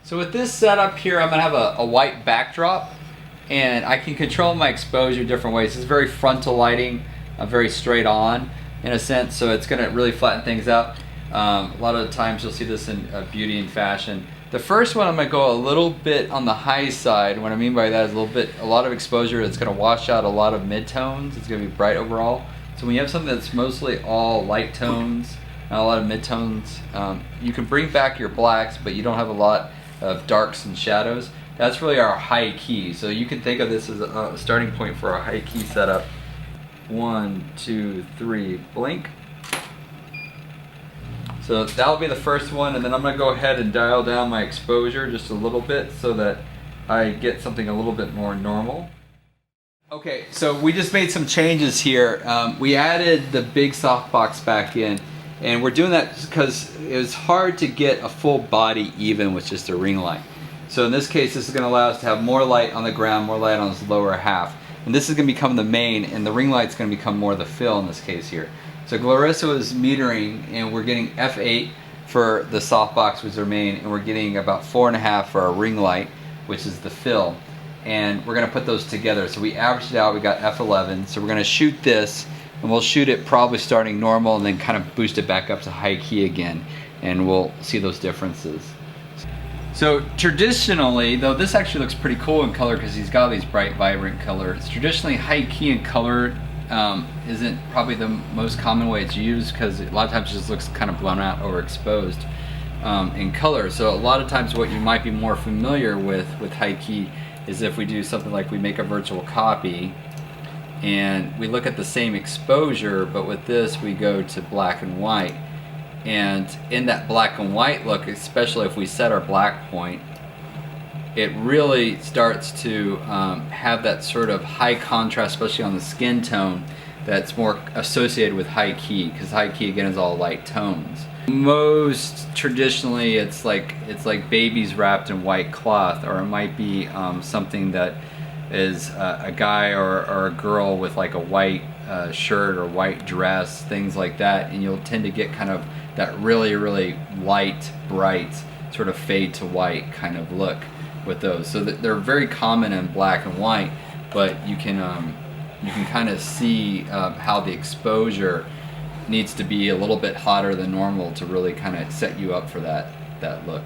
So with this setup here, I'm gonna have a white backdrop, and I can control my exposure different ways. It's very frontal lighting, very straight on in a sense, so it's gonna really flatten things out. A lot of the times you'll see this in beauty and fashion. The first one, I'm gonna go a little bit on the high side. What I mean by that is a lot of exposure. It's gonna wash out a lot of midtones. It's gonna be bright overall. So when you have something that's mostly all light tones, not a lot of midtones, you can bring back your blacks, but you don't have a lot of darks and shadows. That's really our high key. So you can think of this as a starting point for our high key setup. 1, 2, 3, blink. So that'll be the first one, and then I'm gonna go ahead and dial down my exposure just a little bit so that I get something a little bit more normal. Okay, so we just made some changes here. We added the big softbox back in, and we're doing that because it was hard to get a full body even with just a ring light. So in this case, this is going to allow us to have more light on the ground, more light on this lower half. And this is going to become the main, and the ring light's going to become more the fill in this case here. So Glorissa is metering, and we're getting F8 for the softbox, which is our main, and we're getting about 4.5 for our ring light, which is the fill. And we're going to put those together. So we averaged it out, we got F11. So we're going to shoot this, and we'll shoot it probably starting normal and then kind of boost it back up to high key again, and we'll see those differences. So traditionally, though this actually looks pretty cool in color because he's got these bright, vibrant colors, traditionally high key in color isn't probably the most common way it's used because a lot of times it just looks kind of blown out or exposed in color. So a lot of times what you might be more familiar with high key is if we do something like we make a virtual copy and we look at the same exposure, but with this we go to black and white. And in that black and white look, especially if we set our black point, it really starts to have that sort of high contrast, especially on the skin tone, that's more associated with high key, because high key again is all light tones. Most traditionally it's like babies wrapped in white cloth, or it might be something that is a guy or a girl with like a white shirt or white dress, things like that, and you'll tend to get kind of that really light, bright, sort of fade to white kind of look with those. So that they're very common in black and white, but you can kind of see how the exposure needs to be a little bit hotter than normal to really kind of set you up for that look.